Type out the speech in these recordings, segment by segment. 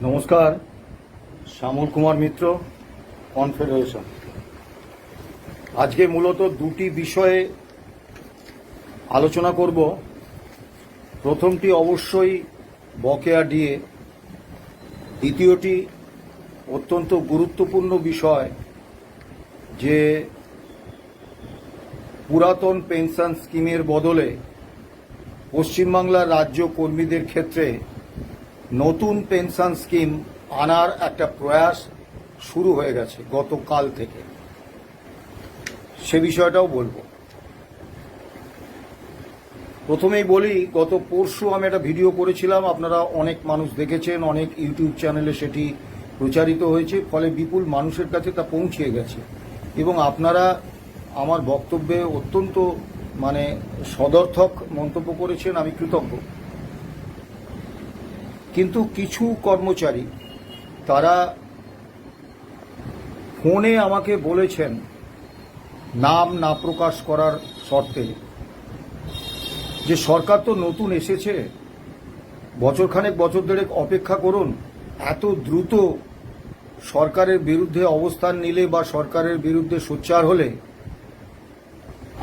নমস্কার, শ্যামল কুমার মিত্র, কনফেডারেশন। আজকে মূলত দুটি বিষয়ে আলোচনা করব। প্রথমটি অবশ্যই বকেয়া ডিএ, দ্বিতীয়টি অত্যন্ত গুরুত্বপূর্ণ বিষয় যে পুরাতন পেনশন স্কিমের বদলে পশ্চিমবাংলার রাজ্য কর্মীদের ক্ষেত্রে নতুন পেনশন স্কিম আনার একটা প্রয়াস শুরু হয়ে গেছে গতকাল থেকে। সে বিষয়টাও বলবো। প্রথমেই বলি, গত পরশু আমি একটা ভিডিও করেছিলাম, আপনারা অনেক মানুষ দেখেছেন, অনেক ইউটিউব চ্যানেলে সেটি প্রচারিত হয়েছে, ফলে বিপুল মানুষের কাছে তা পৌঁছে গেছে এবং আপনারা আমার বক্তব্যে অত্যন্ত সদর্থক মন্তব্য করেছেন। আমি কৃতজ্ঞ। কিন্তু কিছু কর্মচারী তারা ফোনে আমাকে বলেছেন, নাম না প্রকাশ করার শর্তে, যে সরকার তো নতুন এসেছে, বছরখানেক বছর দেড়েক অপেক্ষা করুন, এত দ্রুত সরকারের বিরুদ্ধে অবস্থান নিলে বা সরকারের বিরুদ্ধে সোচ্চার হলে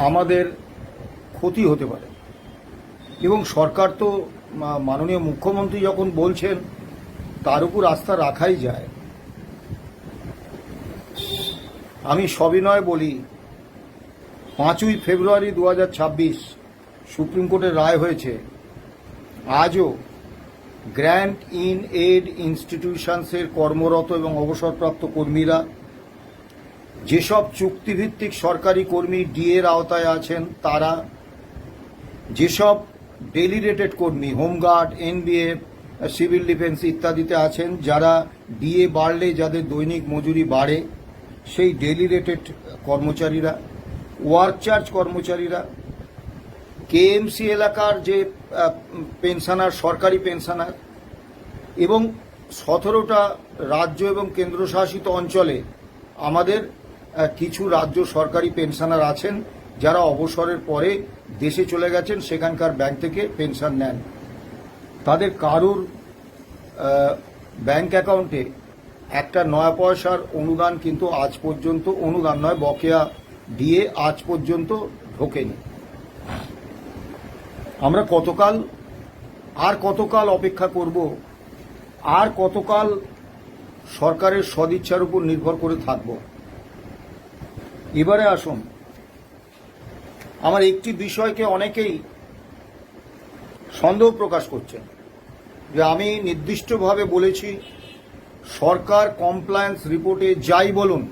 আমাদের ক্ষতি হতে পারে। এবং সরকার তো মাননীয় মুখ্যমন্ত্রী যখন বলছেন, তার উপর আস্থা রাখাই যায়। আমি সবিনয় বলি, 5ই ফেব্রুয়ারি 2026 সুপ্রিম কোর্টের রায় হয়েছে। আজও গ্র্যান্ট ইন এড ইনস্টিটিউশনসের কর্মরত এবং অবসরপ্রাপ্ত কর্মীরা, যেসব চুক্তিভিত্তিক সরকারি কর্মী ডিএর আওতায় আছেন তারা, যেসব ডেলি রেটেড কর্মী হোমগার্ড, এনবিএফ, সিভিল ডিফেন্স ইত্যাদিতে আছেন, যারা ডিএ বাড়লে যাদের দৈনিক মজুরি বাড়ে, সেই ডেলি রেটেড কর্মচারীরা, ওয়ার্ক চার্জ কর্মচারীরা, কেএমসি এলাকার যে পেনশনার, সরকারি পেনশনার, এবং 17টা রাজ্য এবং কেন্দ্রশাসিত অঞ্চলে আমাদের কিছু রাজ্য সরকারি পেনশনার আছেন যারা অবসরের পরে দেশে চলে গেছেন, সেখানকার ব্যাংক থেকে পেনশন নেন। তাদের কারুর ব্যাংক অ্যাকাউন্টে একটা 9 পয়সার অনুদান কিন্তু আজ পর্যন্ত, অনুদান নয়, বকেয়া দিয়ে আজ পর্যন্ত ঢোকেনি। আমরা কতকাল অপেক্ষা করব, আর কতকাল সরকারের সদিচ্ছার উপর নির্ভর করে থাকব? এবারে আসুন, আমার একটি বিষয়কে অনেকেই সন্দেহ প্রকাশ করছেন যে আমি নির্দিষ্টভাবে বলেছি, সরকার কমপ্লায়েন্স রিপোর্টে যাই বলুন,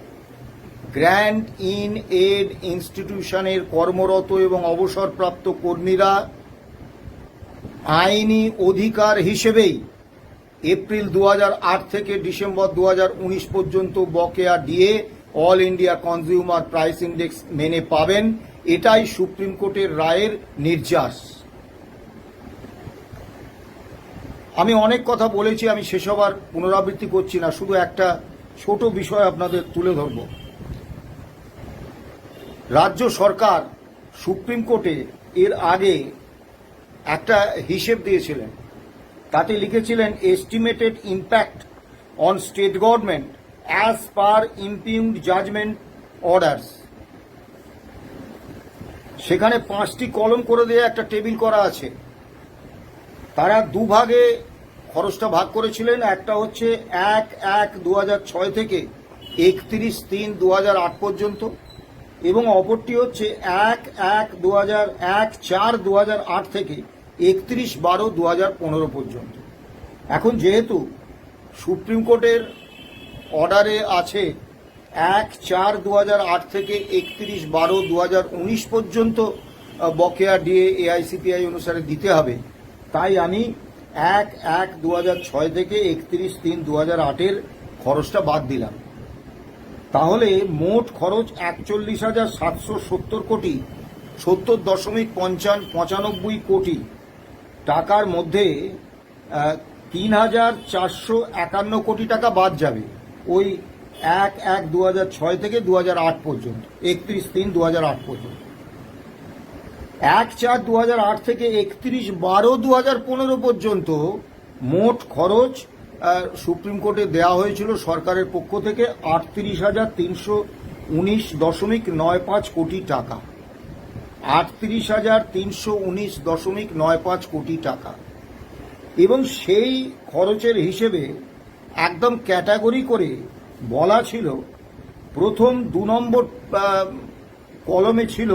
গ্র্যান্ট ইন এড ইনস্টিটিউশনের কর্মরত এবং অবসরপ্রাপ্ত কর্মীরা আইনি অধিকার হিসেবেই এপ্রিল 2008 থেকে ডিসেম্বর 2019 পর্যন্ত বকেয়া DA all India consumer price index মেনে পাবেন। এটাই সুপ্রিম কোর্টের রায়ের নির্যাস। আমি অনেক কথা বলেছি, আমি সেসব আর পুনরাবৃত্তি করছি না, শুধু একটা ছোট বিষয় আপনাদের তুলে ধরব। রাজ্য সরকার সুপ্রিম কোর্টে এর আগে একটা হিসেব দিয়েছিলেন, তাতে লিখেছিলেন estimated impact on state government as per impugned judgment orders. সেখানে 5টি কলম করে দিয়ে একটা টেবিল করা আছে। তারা দুভাগে খরচটা ভাগ করেছিলেন। একটা হচ্ছে 1/1/2006 থেকে 31/3/2008 পর্যন্ত, এবং অপরটি হচ্ছে 1/4/2008 থেকে 31/12/2015 পর্যন্ত। এখন যেহেতু সুপ্রিম কোর্টের অর্ডারে আছে 1/4/2008 থেকে 31/12/2019 পর্যন্ত বকেয়া ডিএ এআইসিপিআই অনুসারে দিতে হবে, তাই আমি 1/1/2006 থেকে 31/3/2008 খরচটা বাদ দিলাম। তাহলে মোট খরচ 41,770 কোটি 70.95 কোটি টাকার মধ্যে 3,451 কোটি টাকা বাদ যাবে ওই 1/1/2006 থেকে 2008 পর্যন্ত, 31/3/2008 পর্যন্ত। 1/4/2008 থেকে 31/12/2015 পর্যন্ত মোট খরচ সুপ্রিম কোর্টে দেয়া হয়েছিল সরকারের পক্ষ থেকে 38,319.95 কোটি টাকা। 38,319.95 কোটি টাকা, এবং সেই খরচের হিসেবে একদম ক্যাটাগরি করে বলা ছিল, প্রথম 2 নম্বর কলমে ছিল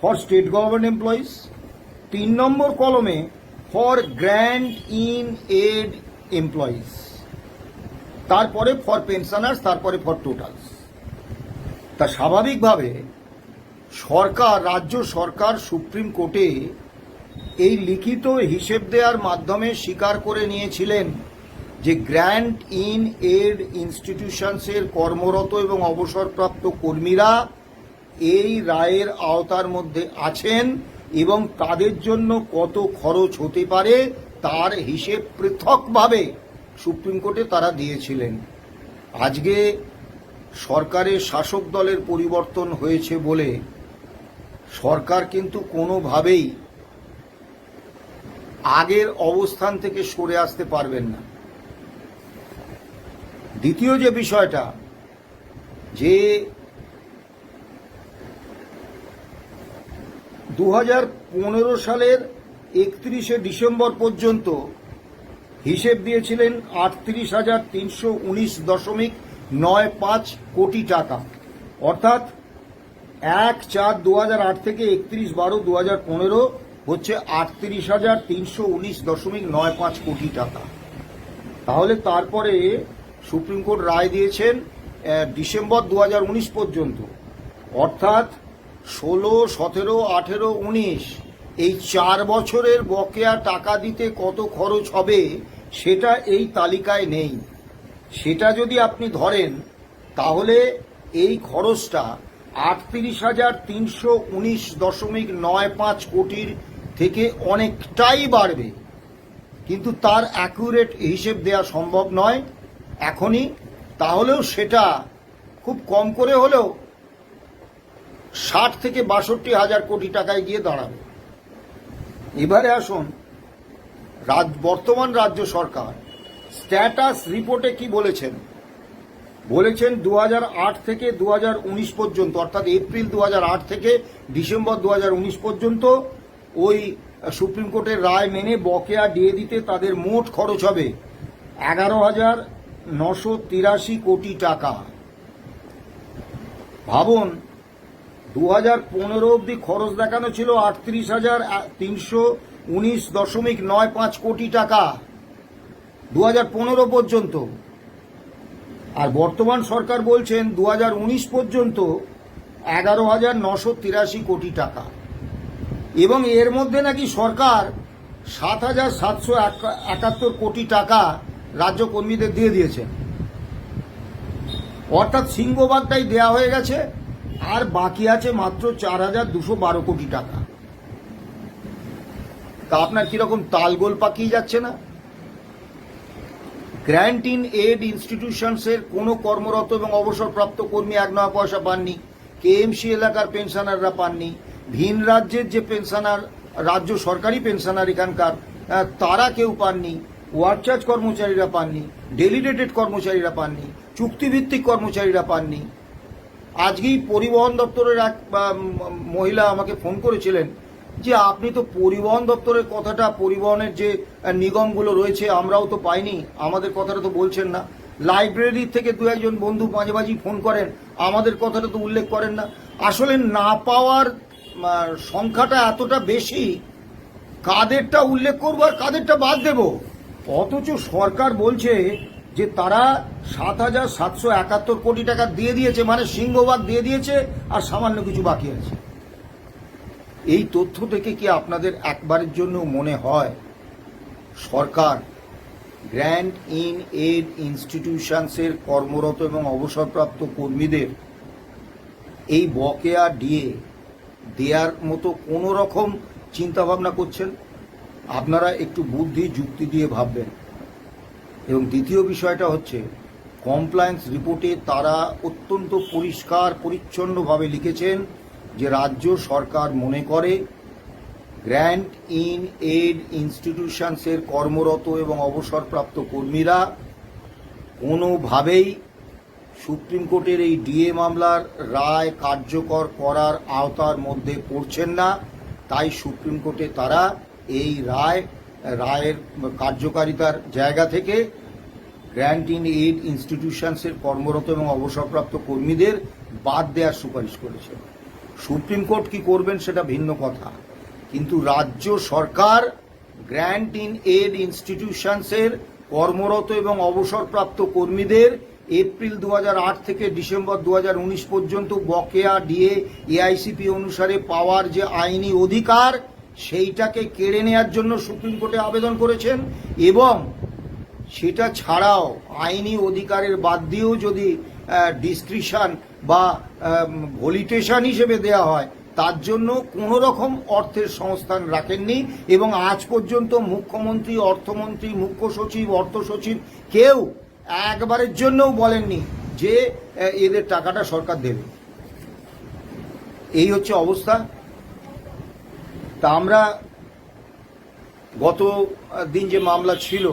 ফর স্টেট গভর্নমেন্ট এমপ্লয়িজ, 3 নম্বর কলমে for grant in add employees, তারপরে ফর পেনশনার্স, তারপরে ফর টোটালস। তা স্বাভাবিকভাবে সরকার, রাজ্য সরকার সুপ্রিম কোর্টে এই লিখিত হিসেব দেওয়ার মাধ্যমে স্বীকার করে নিয়েছিলেন যে গ্র্যান্ট ইন এড ইনস্টিটিউশনসের কর্মরত এবং অবসরপ্রাপ্ত কর্মীরা এই রায়ের আওতার মধ্যে আছেন এবং তাদের জন্য কত খরচ হতে পারে তার হিসেব পৃথকভাবে সুপ্রিম কোর্টে তারা দিয়েছিলেন। আজকে সরকারের শাসক দলের পরিবর্তন হয়েছে বলে সরকার কিন্তু কোনোভাবেই আগের অবস্থান থেকে সরে আসতে পারবেন না। দ্বিতীয় যে বিষয়টা, যে 2015 সালের 31শে ডিসেম্বর পর্যন্ত হিসেব দিয়েছিলেন 38,319.95 কোটি টাকা, অর্থাৎ 1/4/2008 থেকে 31/12/2015 হচ্ছে 38,319.95 কোটি টাকা। তাহলে তারপরে সুপ্রিম কোর্ট রায় দিয়েছেন ডিসেম্বর 2019 পর্যন্ত, অর্থাৎ 16, 17, 18, 19 এই 4 বছরের বকেয়া টাকা দিতে কত খরচ হবে সেটা এই তালিকায় নেই। সেটা যদি আপনি ধরেন তাহলে এই খরচটা 38,319.95 কোটির থেকে অনেকটাই বাড়বে, কিন্তু তার অ্যাকুরেট হিসেব দেওয়া সম্ভব নয় এখনই। তাহলেও সেটা খুব কম করে হলেও 60 থেকে 62 হাজার কোটি টাকায় গিয়ে দাঁড়াবে। এবারে আসুন বর্তমান রাজ্য সরকার স্ট্যাটাস রিপোর্টে কি বলেছেন। বলেছেন 2008 থেকে 2019 পর্যন্ত, অর্থাৎ এপ্রিল 2008 থেকে ডিসেম্বর 2019 পর্যন্ত ওই সুপ্রিম কোর্টের রায় মেনে বকেয়া দিয়ে দিতে তাদের মোট খরচ হবে 11,983 কোটি টাকা। ভাবুন, 2015 অবধি খরচ দেখানো ছিল 38,319.95 কোটি টাকা 2015 পর্যন্ত, আর বর্তমান সরকার বলছেন 2019 পর্যন্ত 11,983 কোটি টাকা, এবং এর মধ্যে নাকি সরকার 7,771 কোটি টাকা রাজ্য কর্মীদের দিয়ে দিয়েছেন, অর্থাৎ সিংহভাগটাই দেয়া হয়ে গেছে, আর বাকি আছে মাত্র 4,212 কোটি টাকা। তা আপনার কিরকম তালগোল পাকিয়ে যাচ্ছে না? গ্র্যান্ট ইন এড ইনস্টিটিউশনসের কোনো কর্মরত এবং অবসরপ্রাপ্ত কর্মী 1 নয়া পয়সা পাননি, কেএমসি এলাকার পেনশনাররা পাননি, ভিন রাজ্যের যে পেনশনার, রাজ্য সরকারি পেনশনার এখানকার, তারা কেউ পাননি, ওয়ার্কচার্জ কর্মচারীরা পাননি, ডেলিগেটেড কর্মচারীরা পাননি, চুক্তিভিত্তিক কর্মচারীরা পাননি। আজকেই পরিবহন দপ্তরের এক মহিলা আমাকে ফোন করেছিলেন যে আপনি তো পরিবহন দপ্তরের কথাটা, পরিবহনের যে নিগমগুলো রয়েছে আমরাও তো পাইনি, আমাদের কথাটা তো বলছেন না। লাইব্রেরি থেকে 2-1 বন্ধু মাঝে মাঝেই ফোন করেন, আমাদের কথাটা তো উল্লেখ করেন না। আসলে না পাওয়ার সংখ্যাটা এতটা বেশি, কাদেরটা উল্লেখ করবো আর কাদেরটা বাদ দেব? অথচ সরকার বলছে যে তারা 7,771 কোটি টাকা দিয়ে দিয়েছে, মানে সিংহভাগ দিয়ে দিয়েছে, আর সামান্য কিছু বাকি আছে। এই তথ্য থেকে কি আপনাদের একবারের জন্য মনে হয় সরকার গ্র্যান্ট ইন এড ইনস্টিটিউশনসের কর্মরত এবং অবসরপ্রাপ্ত কর্মীদের এই বকেয়া দেওয়ার মতো কোনো রকম চিন্তাভাবনা করছেন? আপনারা একটু বুদ্ধি যুক্তি দিয়ে ভাববেন। এবং দ্বিতীয় বিষয়টা হচ্ছে, কমপ্লায়েন্স রিপোর্টে তারা অত্যন্ত পরিষ্কার পরিচ্ছন্নভাবে লিখেছেন যে রাজ্য সরকার মনে করে গ্র্যান্ট ইন এড ইনস্টিটিউশনসের কর্মরত এবং অবসরপ্রাপ্ত কর্মীরা কোনোভাবেই সুপ্রিম কোর্টের এই ডিএ মামলার রায় কার্যকর করার আওতার মধ্যে পড়ছেন না। তাই সুপ্রিম কোর্টে তারা এই রায়ের কার্যকারিতার জায়গা থেকে গ্র্যান্ট ইন এইড ইনস্টিটিউশনসের কর্মরত এবং অবসরপ্রাপ্ত কর্মীদের বাদ দেওয়ার সুপারিশ করেছে। সুপ্রিম কোর্ট কি করবেন সেটা ভিন্ন কথা, কিন্তু রাজ্য সরকার গ্র্যান্ট ইন এইড ইনস্টিটিউশনসের কর্মরত এবং অবসরপ্রাপ্ত কর্মীদের এপ্রিল 2008 থেকে ডিসেম্বর 2019 পর্যন্ত বকেয়া ডিএ এআইসিপি অনুসারে পাওয়ার যে আইনি অধিকার সেইটাকে কেড়ে নেওয়ার জন্য সুপ্রিম কোর্টে আবেদন করেছেন। এবং সেটা ছাড়াও আইনি অধিকারের বাদ দিয়েও যদি ডিসক্রিশন বা ভলিটেশন হিসেবে দেয়া হয় তার জন্য কোনো রকম অর্থের সংস্থান রাখেননি। এবং আজ পর্যন্ত মুখ্যমন্ত্রী, অর্থমন্ত্রী, মুখ্য সচিব, অর্থ সচিব কেউ একবারের জন্যও বলেননি যে এদের টাকাটা সরকার দেবে। এই হচ্ছে অবস্থা। তা আমরা গত দিন যে মামলা ছিল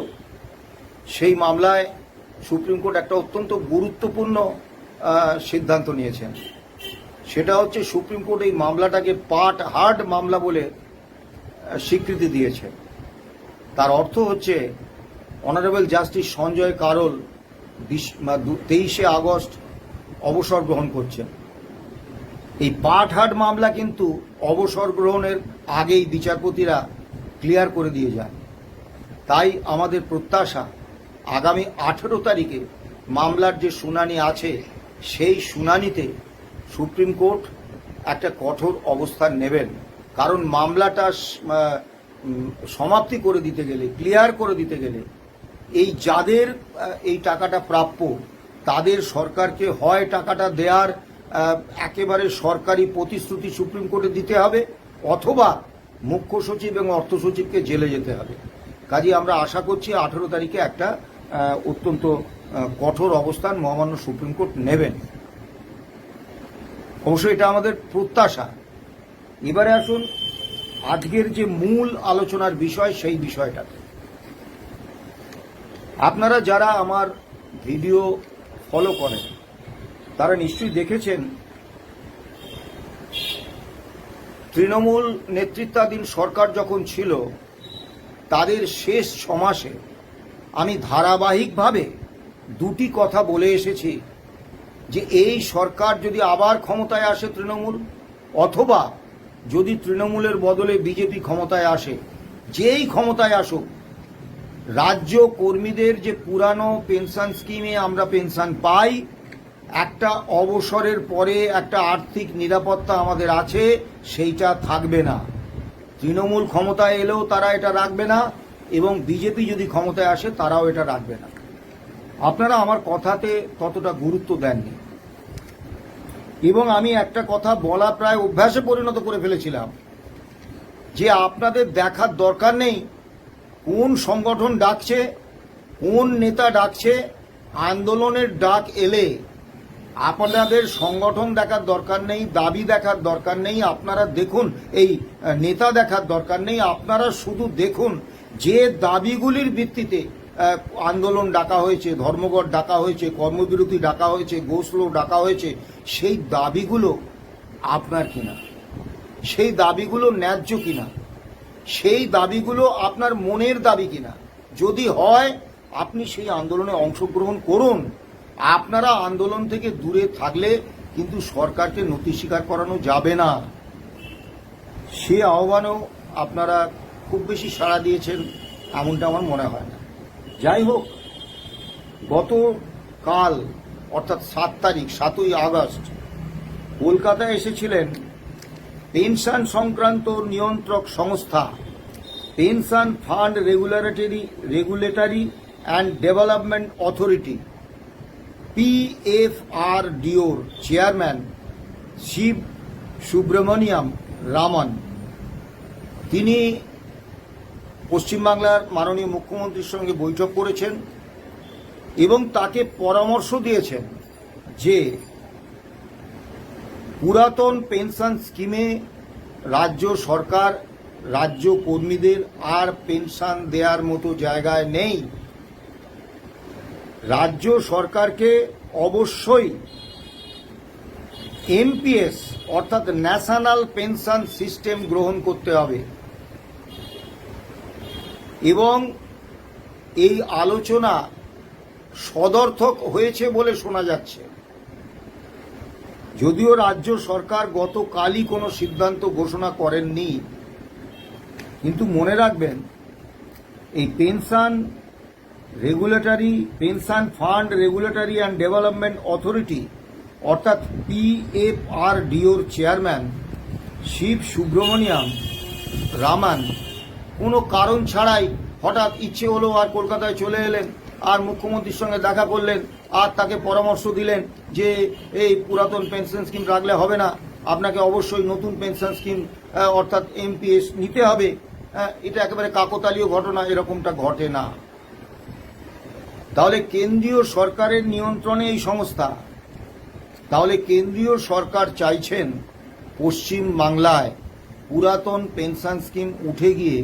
সেই মামলায় সুপ্রিম কোর্ট একটা অত্যন্ত গুরুত্বপূর্ণ সিদ্ধান্ত নিয়েছেন। সেটা হচ্ছে সুপ্রিম কোর্ট এই মামলাটাকে পার্ট হার্ড মামলা বলে স্বীকৃতি দিয়েছে। তার অর্থ হচ্ছে honourable justice Sanjay Karol 23 August অবসর গ্রহণ করছেন। এই পার্ট হার্ড মামলা কিন্তু অবসর গ্রহণের আগেই বিচারপতিরা ক্লিয়ার করে দিয়ে যান। তাই আমাদের প্রত্যাশা আগামী 18 তারিখে মামলার যে শুনানি আছে সেই শুনানিতে সুপ্রিম কোর্ট একটা কঠোর অবস্থান নেবেন। কারণ মামলাটা সমাপ্তি করে দিতে গেলে, ক্লিয়ার করে দিতে গেলে এই যাদের এই টাকাটা প্রাপ্য তাদের সরকারকে হয় টাকাটা দেওয়ার একেবারে সরকারি প্রতিশ্রুতি সুপ্রিম কোর্টে দিতে হবে, অথবা মুখ্য সচিব এবং অর্থ সচিবকে জেলে যেতে হবে। কাজেই আমরা আশা করছি 18 তারিখে একটা অত্যন্ত কঠোর অবস্থান মহামান্য সুপ্রিম কোর্ট নেবেন। অবশ্যই এটা আমাদের প্রত্যাশা। এবারে আসুন আজকের যে মূল আলোচনার বিষয় সেই বিষয়টাতে। আপনারা যারা আমার ভিডিও ফলো করেন তারা নিশ্চয়ই দেখেছেন তৃণমূল নেতৃত্বাধীন সরকার যখন ছিল তাদের শেষ 6 মাসে আমি ধারাবাহিকভাবে দুটি কথা বলে এসেছি যে এই সরকার যদি আবার ক্ষমতায় আসে তৃণমূল, অথবা যদি তৃণমূলের বদলে বিজেপি ক্ষমতায় আসে, যেই ক্ষমতায় আসুক, রাজ্য কর্মীদের যে পুরানো পেনশন স্কিমে আমরা পেনশন পাই, একটা অবসরের পরে একটা আর্থিক নিরাপত্তা আমাদের আছে, সেইটা থাকবে না। তৃণমূল ক্ষমতায় এলেও তারা এটা রাখবে না, এবং বিজেপি যদি ক্ষমতায় আসে তারাও এটা রাখবে না। আপনারা আমার কথাতে ততটা গুরুত্ব দেননি, এবং আমি একটা কথা বলা প্রায় অভ্যাসে পরিণত করে ফেলেছিলাম যে আপনাদের দেখার দরকার নেই কোন সংগঠন ডাকছে, কোন নেতা ডাকছে। আন্দোলনের ডাক এলে আপনাদের সংগঠন দেখার দরকার নেই, দাবি দেখার দরকার নেই, আপনারা দেখুন এই নেতা দেখার দরকার নেই। আপনারা শুধু দেখুন যে দাবিগুলির ভিত্তিতে আন্দোলন ডাকা হয়েছে, ধর্মঘট ডাকা হয়েছে, কর্মবিরতি ডাকা হয়েছে, গোস্লো ডাকা হয়েছে, সেই দাবিগুলো আপনার কিনা, সেই দাবিগুলো ন্যায্য কিনা, সেই দাবিগুলো আপনার মনের দাবি কিনা। যদি হয় আপনি সেই আন্দোলনে অংশগ্রহণ করুন। আপনারা আন্দোলন থেকে দূরে থাকলে কিন্তু সরকারকে নতি স্বীকার করানো যাবে না। সে আহ্বানও আপনারা খুব বেশি সাড়া দিয়েছেন এমনটা আমার মনে হয় না। যাই হোক, গতকাল অর্থাৎ 7 আগস্ট কলকাতায় এসেছিলেন পেনশন সংক্রান্ত নিয়ন্ত্রক সংস্থা pension fund regulatory and development authority PFRDOর চেয়ারম্যান শিব সুব্রমণিয়াম রামন। তিনি পশ্চিমবাংলার মাননীয় মুখ্যমন্ত্রীর সঙ্গে বৈঠক করেছেন এবং তাকে পরামর্শ দিয়েছেন যে পুরাতন পেনশন স্কিমে রাজ্য সরকার রাজ্য কর্মীদের আর পেনশন দেওয়ার মতো জায়গায় নেই। রাজ্য সরকারকে অবশ্যই এনপিএস অর্থাৎ ন্যাশনাল পেনশন সিস্টেম গ্রহণ করতে হবে এবং এই আলোচনা সদর্থক হয়েছে বলে শোনা যাচ্ছে। যদিও রাজ্য সরকার গতকালই কোনো সিদ্ধান্ত ঘোষণা করেননি, কিন্তু মনে রাখবেন এই pension fund regulatory and development authority অর্থাৎ PFRDOর চেয়ারম্যান শিব সুব্রমণিয়াম রামান কোনো কারণ ছাড়াই হঠাৎ ইচ্ছে হলো আর কলকাতায় চলে এলেন, আর মুখ্যমন্ত্রীর সঙ্গে দেখা করলেন, আর তাকে পরামর্শ দিলেন যে এই পুরাতন পেনশন স্কিম রাখলে হবে না, আপনাকে অবশ্যই নতুন পেনশন স্কিম অর্থাৎ এনপিএস নিতে হবে। এটা একেবারে কাকতালীয় ঘটনা, এরকমটা ঘটে না। তাহলে কেন্দ্রীয় সরকারের নিয়ন্ত্রণে এই সংস্থা, তাহলে কেন্দ্রীয় সরকার চাইছেন পশ্চিম বাংলায় পুরাতন পেনশন স্কিম উঠে গিয়ে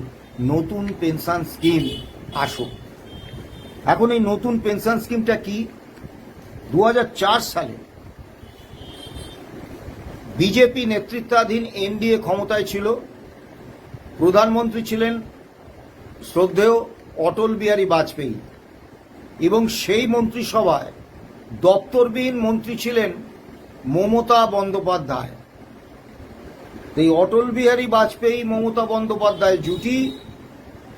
নতুন পেনশন স্কিম আসুক। এখন এই নতুন পেনশন স্কিমটা কি? 2004 সালে বিজেপি নেতৃত্বাধীন এনডিএ ক্ষমতায় ছিল, প্রধানমন্ত্রী ছিলেন শ্রদ্ধেয় অটল বিহারী বাজপেয়ী এবং সেই মন্ত্রিসভায় দপ্তরবিহীন মন্ত্রী ছিলেন মমতা বন্দ্যোপাধ্যায়। এই অটল বিহারী বাজপেয়ী মমতা বন্দ্যোপাধ্যায় জুটি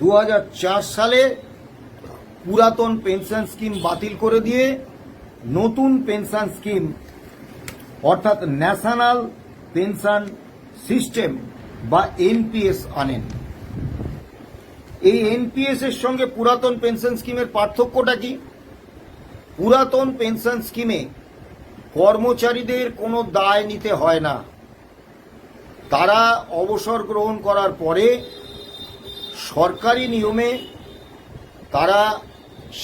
2004 সালে পুরাতন পেনশন স্কিম বাতিল করে দিয়ে নতুন পেনশন স্কিম অর্থাৎ ন্যাশনাল পেনশন সিস্টেম বা এনপিএস আনেন। এই এনপিএস এর সঙ্গে পুরাতন পেনশন স্কিমের পার্থক্যটা কি? পুরাতন পেনশন স্কিমে কর্মচারীদের কোনো দায় নিতে হয় না। তারা অবসর গ্রহণ করার পরে সরকারি নিয়মে তারা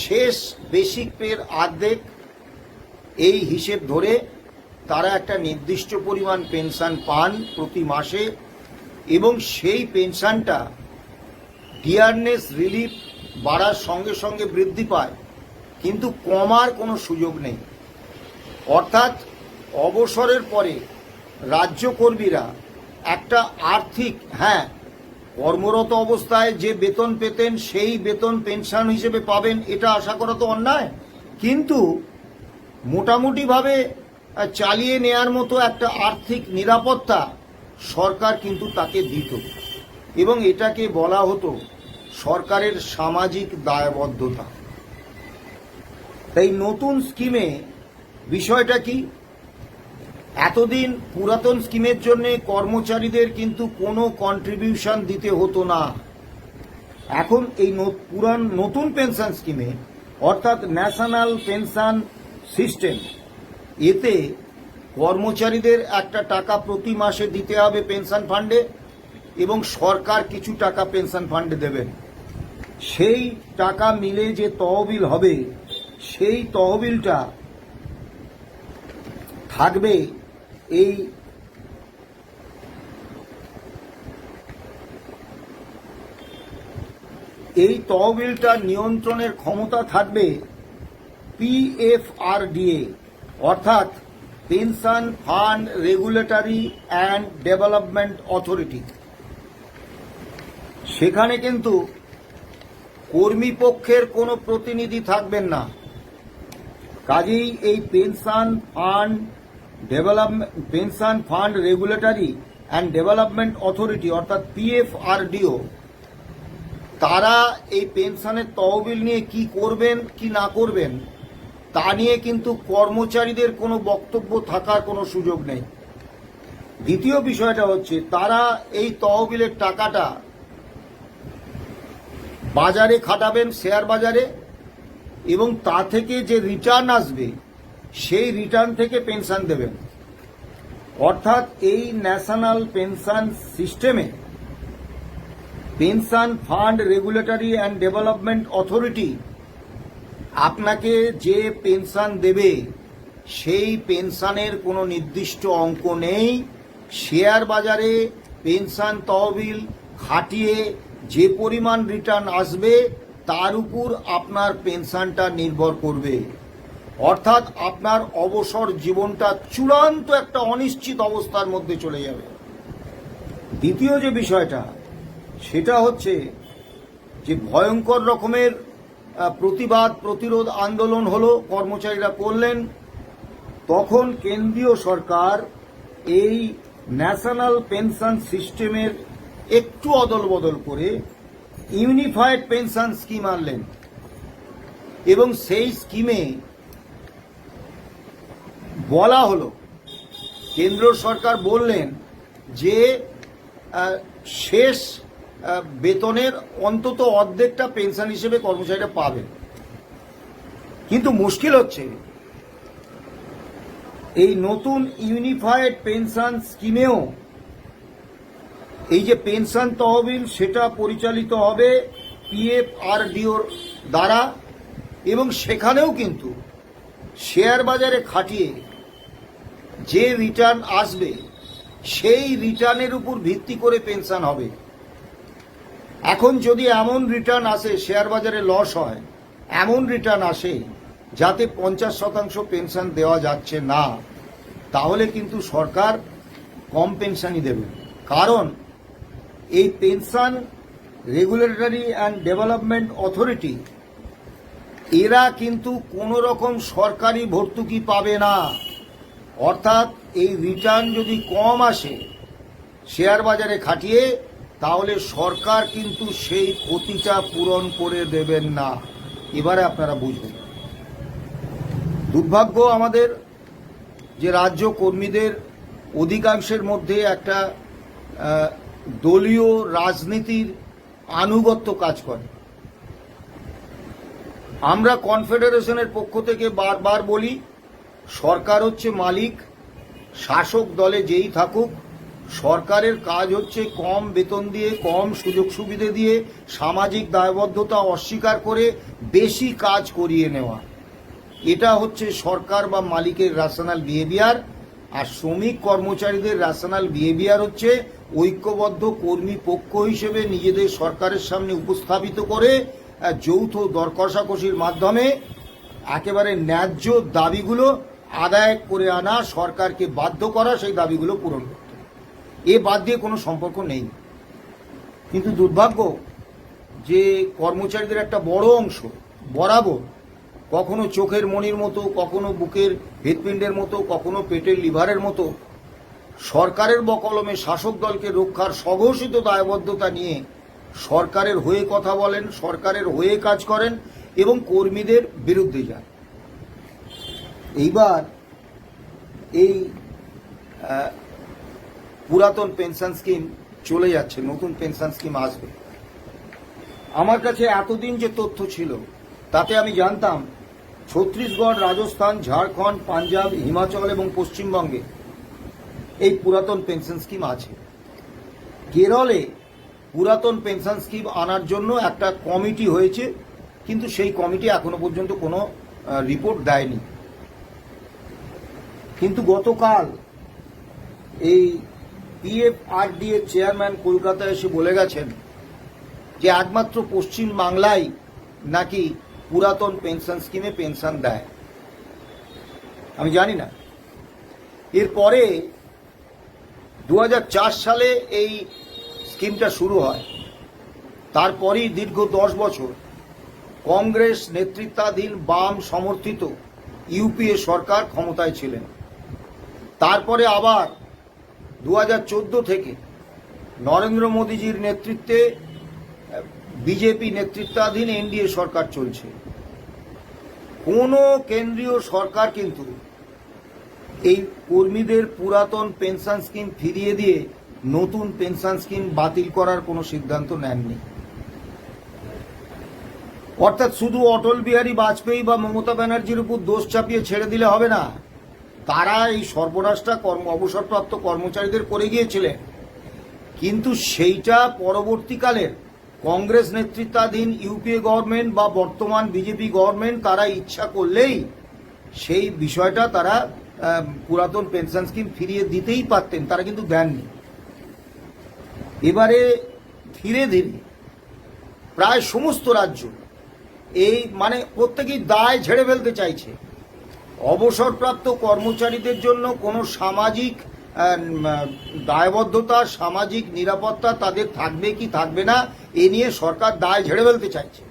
শেষ বেসিক পের অর্ধেক এই হিসেব ধরে তারা একটা নির্দিষ্ট পরিমাণ পেনশন পান প্রতি মাসে এবং সেই পেনশনটা ডিয়ারনেস রিলিফ বাড়ার সঙ্গে সঙ্গে বৃদ্ধি পায়, কিন্তু কমার কোনো সুযোগ নেই। অর্থাৎ অবসরের পরে রাজ্যকর্মীরা একটা আর্থিক, কর্মরত অবস্থায় যে বেতন পেতেন সেই বেতন পেনশন হিসেবে পাবেন, এটা আশা করা তো অন্যায়, কিন্তু মোটামুটিভাবে চালিয়ে নেয়ার মতো একটা আর্থিক নিরাপত্তা সরকার কিন্তু তাকে দিত এবং এটাকে বলা হতো সরকারের সামাজিক দায়বদ্ধতা। তাই নতুন স্কিমে বিষয়টা কি? এতদিন পুরাতন স্কিমের জন্য কর্মচারীদের কিন্তু কোনো কন্ট্রিবিউশন দিতে হতো না। এখন এই নতুন পেনশন স্কিমে অর্থাৎ ন্যাশনাল পেনশন সিস্টেম, এতে কর্মচারীদের একটা টাকা প্রতি মাসে দিতে হবে পেনশন ফান্ডে এবং সরকার কিছু টাকা পেনশন ফান্ডে দেবেন। সেই টাকা মিলে যে তহবিল হবে সেই তহবিলটা থাকবে এই তহবিলটা নিয়ন্ত্রণের ক্ষমতা থাকবে PFRDA অর্থাৎ pension fund regulatory and development authority. সেখানে কিন্তু কর্মী পক্ষের কোনো প্রতিনিধি থাকবেন না। কাজেই এই pension fund regulatory and development authority অর্থাৎ PFRDO, তারা এই পেনশনের তহবিল নিয়ে কি করবেন কি না করবেন তা নিয়ে কিন্তু কর্মচারীদের কোনো বক্তব্য থাকার কোনো সুযোগ নেই। দ্বিতীয় বিষয়টা হচ্ছে তারা এই তহবিলের টাকাটা বাজারে খাটাবেন, শেয়ার বাজারে, এবং তা থেকে যে রিটার্ন আসবে সেই রিটার্ন থেকে পেনশন দেবেন। অর্থাৎ এই ন্যাশনাল পেনশন সিস্টেমে pension fund regulatory and development authority আপনাকে যে পেনশন দেবে সেই পেনশনের কোনো নির্দিষ্ট অঙ্ক নেই। শেয়ার বাজারে পেনশন তহবিল খাটিয়ে যে পরিমাণ রিটার্ন আসবে তার উপর আপনার পেনশনটা নির্ভর করবে। অর্থাৎ আপনার অবসর জীবনটা চূড়ান্ত একটা অনিশ্চিত অবস্থার মধ্যে চলে যাবে। দ্বিতীয় যে বিষয়টা সেটা হচ্ছে যে ভয়ঙ্কর রকমের প্রতিবাদ প্রতিরোধ আন্দোলন হলো, কর্মচারীরা করলেন, তখন কেন্দ্রীয় সরকার এই ন্যাশনাল পেনশন সিস্টেমের একটু অদল বদল করে ইউনিফাইড পেনশন স্কিম আনলেন এবং সেই স্কিমে বলা হলো, কেন্দ্র সরকার বললেন যে শেষ বেতনের অন্তত অর্ধেকটা পেনশন হিসেবে কর্মচারীরা পাবেন। কিন্তু মুশকিল হচ্ছে এই নতুন ইউনিফাইড পেনশন স্কিমেও এই যে পেনশন তহবিল সেটা পরিচালিত হবে পিএফআরডিওর দ্বারা, এবং সেখানেও কিন্তু শেয়ার বাজারে খাটিয়ে যে রিটার্ন আসবে সেই রিটার্নের উপর ভিত্তি করে পেনশন হবে। এখন যদি এমন রিটার্ন আসে, শেয়ার বাজারে লস হয়, এমন রিটার্ন আসে যাতে 50% পেনশন দেওয়া যাচ্ছে না, তাহলে কিন্তু সরকার কম পেনশনই দেবে। কারণ এই pension regulatory and development authority এরা কিন্তু কোনো রকম সরকারি ভর্তুকি পাবে না। অর্থাৎ এই রিটার্ন যদি কম আসে শেয়ার বাজারে খাটিয়ে, তাহলে সরকার কিন্তু সেই ক্ষতিটা পূরণ করে দেবেন না। এবারে আপনারা বুঝবেন। দুর্ভাগ্য আমাদের যে রাজ্য কর্মীদের অধিকাংশের মধ্যে একটা দলীয় রাজনীতির আনুগত্য কাজ করে। আমরা কনফেডারেশনের পক্ষ থেকে বারবার বলি, সরকার হচ্ছে মালিক, শাসক দলে যেই থাকুক, সরকারের কাজ হচ্ছে কম বেতন দিয়ে, কম সুযোগ সুবিধে দিয়ে, সামাজিক দায়বদ্ধতা অস্বীকার করে বেশি কাজ করিয়ে নেওয়া। এটা হচ্ছে সরকার বা মালিকের রেশনাল বিহেভিয়ার। আর শ্রমিক কর্মচারীদের রেশনাল বিহেভিয়ার হচ্ছে ঐক্যবদ্ধ কর্মী পক্ষ হিসেবে নিজেদের সরকারের সামনে উপস্থাপিত করে যৌথ দর কষাকষির মাধ্যমে একেবারে ন্যায্য দাবিগুলো আদায় করে আনা, সরকারকে বাধ্য করা সেই দাবিগুলো পূরণ করতে। এ বাদ দিয়ে কোনো সম্পর্ক নেই। কিন্তু দুর্ভাগ্য যে কর্মচারীদের একটা বড় অংশ বরাবর কখনো চোখের মণির মতো, কখনো বুকের হৃৎপিণ্ডের মতো, কখনো পেটের লিভারের মতো সরকারের বকলমে শাসক দলকে রক্ষার স্বঘোষিত দায়বদ্ধতা নিয়ে সরকারের হয়ে কথা বলেন, সরকারের হয়ে কাজ করেন এবং কর্মীদের বিরুদ্ধে যান। এইবার এই পুরাতন পেনশন স্কিম চলে যাচ্ছে, নতুন পেনশন স্কিম আসবে। আমার কাছে এতদিন যে তথ্য ছিল তাতে আমি জানতাম ছত্তিশগড়, রাজস্থান, ঝাড়খণ্ড, পাঞ্জাব, হিমাচল এবং পশ্চিমবঙ্গে এই পুরাতন পেনশন স্কিম আছে। কেরলে পুরাতন পেনশন স্কিম আনার জন্য একটা কমিটি হয়েছে, কিন্তু সেই কমিটি এখনো পর্যন্ত কোনো রিপোর্ট দেয়নি। কিন্তু গতকাল এই পিএফআরডি এর চেয়ারম্যান কলকাতায় এসে বলে গেছেন যে একমাত্র পশ্চিম বাংলায় নাকি পুরাতন পেনশন স্কিমে পেনশন দেয়। আমি জানি না। এরপরে 2004 সালে এই স্কিমটা শুরু হয়। তারপরই দীর্ঘ 10 বছর কংগ্রেস নেতৃত্বাধীন বাম সমর্থিত ইউপিএ সরকার ক্ষমতায় ছিলেন। তারপরে আবার 2014 থেকে নরেন্দ্র মোদীজির নেতৃত্বে বিজেপি নেতৃত্বাধীন এনডিএ সরকার চলছে। কোনো কেন্দ্রীয় সরকার কিন্তু এই কর্মীদের পুরাতন পেনশন স্কিম ফিরিয়ে দিয়ে নতুন পেনশন স্কিম বাতিল করার কোনো সিদ্ধান্ত নেননি। অর্থাৎ শুধু অটল বিহারী বাজপেয়ী বা মমতা ব্যানার্জির উপর দোষ চাপিয়ে ছেড়ে দিলে হবে না। তারা এই সর্বনাশটা অবসরপ্রাপ্ত কর্মচারীদের করে গিয়েছিলেন, কিন্তু সেইটা পরবর্তীকালের কংগ্রেস নেতৃত্বাধীন ইউপিএ গভর্নমেন্ট বা বর্তমান বিজেপি গভর্নমেন্ট তারা ইচ্ছা করলেই সেই বিষয়টা তারা পুরাতন পেনশন স্কিম ফিরিয়ে দিতেই পারতেন, তারা কিন্তু দেননি। এবারে ধীরে ধীরে প্রায় সমস্ত রাজ্য এই মানে প্রত্যেকেই দায় ঝেড়ে ফেলতে চাইছে। অবসরপ্রাপ্ত কর্মচারীদের জন্য কোনো সামাজিক দায়বদ্ধতা, সামাজিক নিরাপত্তা তাদের থাকবে কি থাকবে না, এ নিয়ে সরকার দায় ঝেড়ে ফেলতে চাইছে।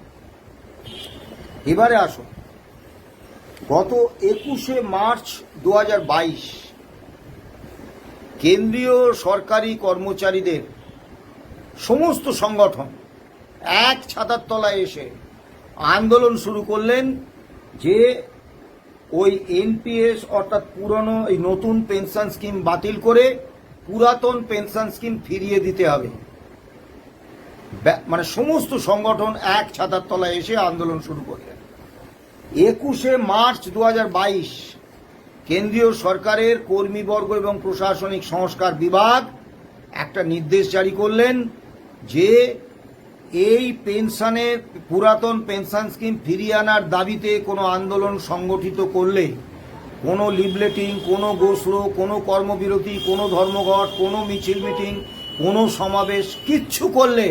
এবারে আসুন, গত 21শে মার্চ 2022 কেন্দ্রীয় সরকারি কর্মচারীদের সমস্ত সংগঠন এক ছাতার তলায় এসে আন্দোলন শুরু করলেন যে ওই এনপিএস অর্থাৎ পুরনো এই নতুন পেনশন স্কিম বাতিল করে পুরাতন পেনশন স্কিম ফিরিয়ে দিতে হবে। মানে সমস্ত সংগঠন এক ছাতার তলায় এসে আন্দোলন শুরু করলেন। 21শে মার্চ 2022 কেন্দ্রীয় সরকারের কর্মীবর্গ এবং প্রশাসনিক সংস্কার বিভাগ একটা নির্দেশ জারি করলেন যে এই পেনশনের পুরাতন পেনশন স্কিম ফিরিয়ে আনার দাবিতে কোনো আন্দোলন সংগঠিত করলে, কোনো লিফলেটিং, কোনো গোসরো, কোনো কর্মবিরতি, কোনো ধর্মঘট, কোনো মিছিল মিটিং, কোনো সমাবেশ কিচ্ছু করলে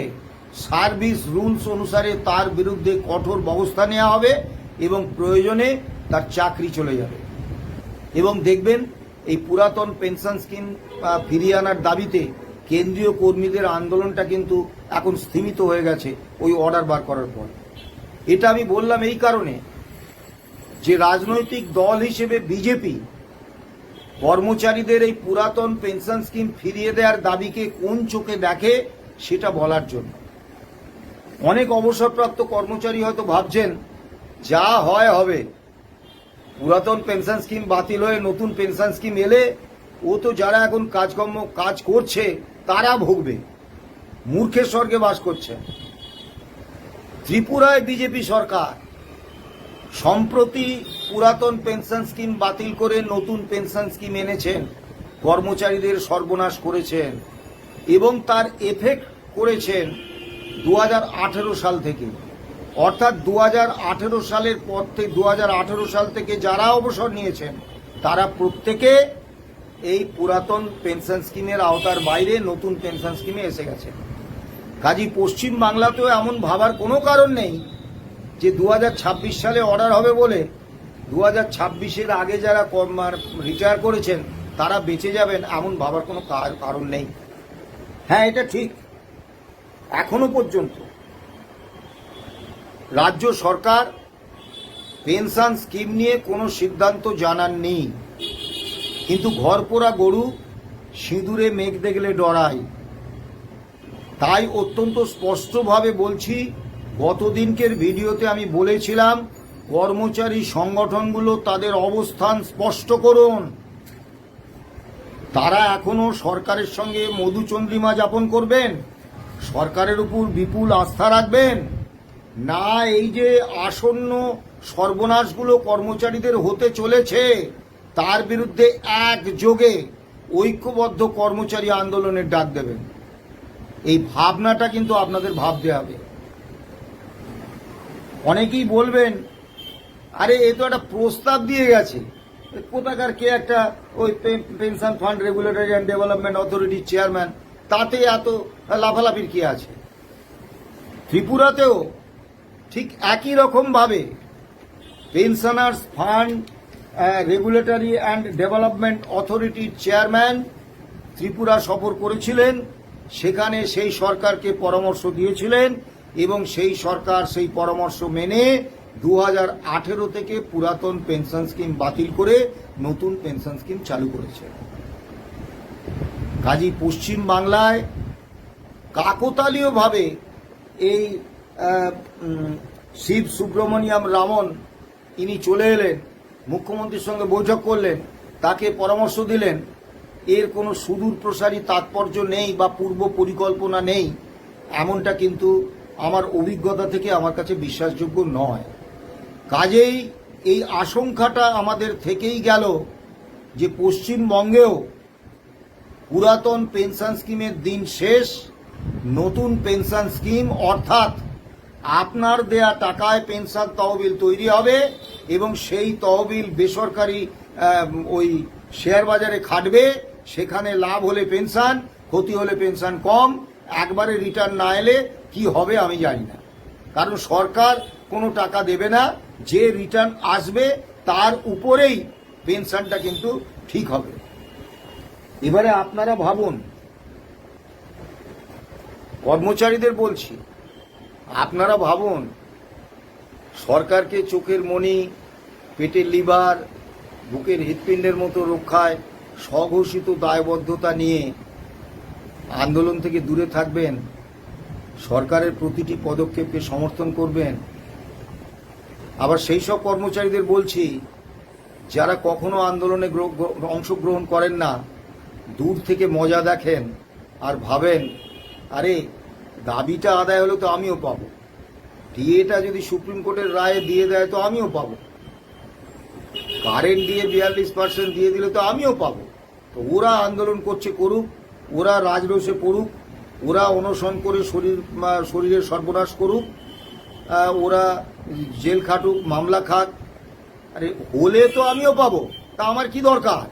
সার্ভিস রুলস অনুসারে তার বিরুদ্ধে কঠোর ব্যবস্থা নেওয়া হবে এবং প্রয়োজনে তার চাকরি চলে যাবে। এবং দেখবেন এই পুরাতন পেনশন স্কিম ফিরিয়ে আনার দাবিতে কেন্দ্রীয় কর্মীদের আন্দোলনটা কিন্তু এখন স্থিমিত হয়ে গেছে ওই অর্ডার বার করার পর। এটা আমি বললাম এই কারণে যে রাজনৈতিক দল হিসেবে বিজেপি কর্মচারীদের এই পুরাতন পেনশন স্কিম ফিরিয়ে দেওয়ার দাবিকে কোন চোখে দেখে সেটা বলার জন্য। অনেক অবসরপ্রাপ্ত কর্মচারী হয়তো ভাবছেন যা হয় হবে, পুরাতন পেনশন স্কিম বাতিল হয়ে নতুন পেনশন স্কিম এলে ও তো যারা এখন কাজ করছে তারা ভুগবে, মূর্খের স্বর্গে বাস করছে। ত্রিপুরায় বিজেপি সরকার সম্প্রতি পুরাতন পেনশন স্কিম বাতিল করে নতুন পেনশন স্কিম এনেছেন, কর্মচারীদের সর্বনাশ করেছেন এবং তার এফেক্ট করেছেন 2018 সাল থেকে। অর্থাৎ 2018 সালের পর থেকে 2018 সাল থেকে যারা অবসর নিয়েছেন তারা প্রত্যেকে এই পুরাতন পেনশন স্কিমের আওতার বাইরে নতুন পেনশন স্কিমে এসে গেছে। কাজী পশ্চিম বাংলাতেও এমন ভাবার কোনো কারণ নেই যে 2026 সালে অর্ডার হবে বলে 2026-এর আগে যারা রিটায়ার করেছেন তারা বেঁচে যাবেন, এমন ভাবার কোনো কারণ নেই। হ্যাঁ, এটা ঠিক, এখনো পর্যন্ত রাজ্য সরকার পেনশন স্কিম নিয়ে কোনো সিদ্ধান্ত জানাননি, কিন্তু ঘরপোড়া গরু সিঁদুরে মেঘ দেখলে ডরায়। তাই অত্যন্ত স্পষ্টভাবে বলছি, গতদিনকের ভিডিওতে আমি বলেছিলাম কর্মচারী সংগঠনগুলো তাদের অবস্থান স্পষ্ট করুন। তারা এখনো সরকারের সঙ্গে মধুচন্দ্রিমা যাপন করবেন, সরকারের উপর বিপুল আস্থা রাখবেন, না এই যে আসন্ন সর্বনাশগুলো কর্মচারীদের হতে চলেছে তার বিরুদ্ধে একযোগে ঐক্যবদ্ধ কর্মচারী আন্দোলনের ডাক দেবেন। এই ভাবনাটা কিন্তু আপনাদের ভাবতে হবে। অনেকেই বলবেন আরে এ তো একটা প্রস্তাব দিয়ে গেছে, কোথাকার কে একটা ওই pension fund regulatory and development অথরিটির চেয়ারম্যান, তাতে এত লাফালাফির কি আছে? ত্রিপুরাতেও ঠিক একই রকমভাবে pensioners fund regulatory and development অথরিটির চেয়ারম্যান ত্রিপুরা সফর করেছিলেন, সেখানে সেই সরকারকে পরামর্শ দিয়েছিলেন এবং সেই সরকার সেই পরামর্শ মেনে 2018 থেকে পুরাতন পেনশন স্কিম বাতিল করে নতুন পেনশন স্কিম চালু করেছে। কাজী পশ্চিম বাংলায় কাকতালীয়ভাবে এই শিব সুব্রমণিয়াম রামন ইনি চলে এলেন, মুখ্যমন্ত্রীর সঙ্গে বৈঠক করলেন, তাকে পরামর্শ দিলেন, এর কোনো সুদূর প্রসারী তাৎপর্য নেই বা পূর্ব পরিকল্পনা নেই, এমনটা কিন্তু আমার অভিজ্ঞতা থেকে আমার কাছে বিশ্বাসযোগ্য নয়। কাজেই এই আশঙ্কাটা আমাদের থেকেই গেল যে পশ্চিমবঙ্গেও পুরাতন পেনশন স্কিমের দিন শেষ, নতুন পেনশন স্কিম অর্থাৎ আপনার দেয়া টাকায় পেনশন তহবিল তৈরি হবে এবং সেই তহবিল বেসরকারি ওই শেয়ার বাজারে খাটবে, সেখানে লাভ হলে পেনশন, ক্ষতি হলে পেনশন কম, একবারে রিটার্ন না এলে কি হবে আমি জানি না। কারণ সরকার কোনো টাকা দেবে না, যে রিটার্ন আসবে তার উপরেই পেনশনটা কিন্তু ঠিক হবে। এবারে আপনারা ভাবুন, কর্মচারীদের বলছি, আপনারা ভাবুন সরকারকে চোখের মণি, পেটের লিভার, বুকের হৃৎপিণ্ডের মতো রক্ষায় স্বঘোষিত দায়বদ্ধতা নিয়ে আন্দোলন থেকে দূরে থাকবেন, সরকারের প্রতিটি পদক্ষেপকে সমর্থন করবেন। আবার সেই সব কর্মচারীদের বলছি যারা কখনো আন্দোলনে অংশগ্রহণ করেন না, দূর থেকে মজা দেখেন আর ভাবেন আরে দাবিটা আদায় হলে তো আমিও পাবো, ডিএটা যদি সুপ্রিম কোর্টের রায়ে দিয়ে দেয় তো আমিও পাবো, কারেন্ট দিয়ে 42% দিয়ে দিলে তো আমিও পাবো। তো ওরা আন্দোলন করছে করুক, ওরা রাজরোষে পড়ুক, ওরা অনশন করে শরীরের সর্বনাশ করুক, ওরা জেল খাটুক, মামলা খাক, আরে হলে তো আমিও পাবো, তা আমার কি দরকার।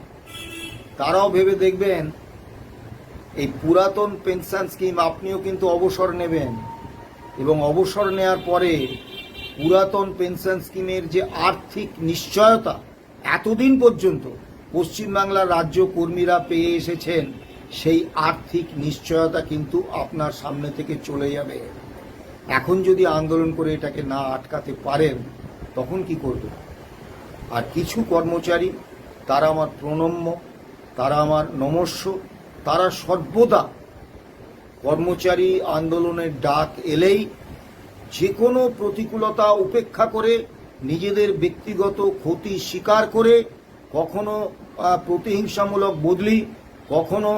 তারাও ভেবে দেখবেন এই পুরাতন পেনশন স্কিম আপনিও কিন্তু অবসর নেবেন, এবং অবসর নেওয়ার পরে পুরাতন পেনশন স্কিমের যে আর্থিক নিশ্চয়তা এতদিন পর্যন্ত পশ্চিমবাংলার রাজ্য কর্মীরা পেয়ে এসেছেন, সেই আর্থিক নিশ্চয়তা কিন্তু আপনার সামনে থেকে চলে যাবে। এখন যদি আন্দোলন করে এটাকে না আটকাতে পারেন তখন কি করবে। আর কিছু কর্মচারী, তারা আমার প্রণম্য, তারা আমার নমস্য, তারা সর্বদা কর্মচারী আন্দোলনের ডাক এলেই যে কোনো প্রতিকূলতা উপেক্ষা করে, নিজেদের ব্যক্তিগত ক্ষতি স্বীকার করে, কখনো প্রতিহিংসামূলক বদলি, কখনো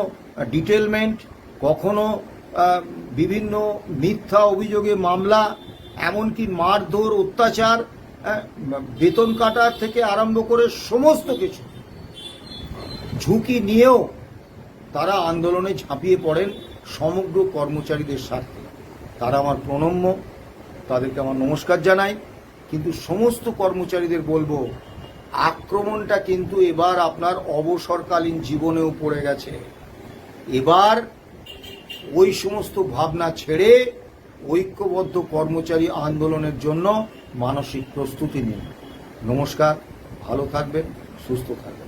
ডিটেলমেন্ট, কখনো বিভিন্ন মিথ্যা অভিযোগে মামলা, এমনকি মারধর, অত্যাচার, বেতন কাটার থেকে আরম্ভ করে সমস্ত কিছু ঝুঁকি নিয়েও তারা আন্দোলনে ঝাঁপিয়ে পড়েন সমগ্র কর্মচারীদের স্বার্থে। তারা আমার প্রণম্য, তাদেরকে আমার নমস্কার জানাই। কিন্তু সমস্ত কর্মচারীদের বলবো, আক্রমণটা কিন্তু এবার আপনার অবসরকালীন জীবনেও পড়ে গেছে। এবার ওই সমস্ত ভাবনা ছেড়ে ঐক্যবদ্ধ কর্মচারী আন্দোলনের জন্য মানসিক প্রস্তুতি নিন। নমস্কার, ভালো থাকবেন, সুস্থ থাকবেন।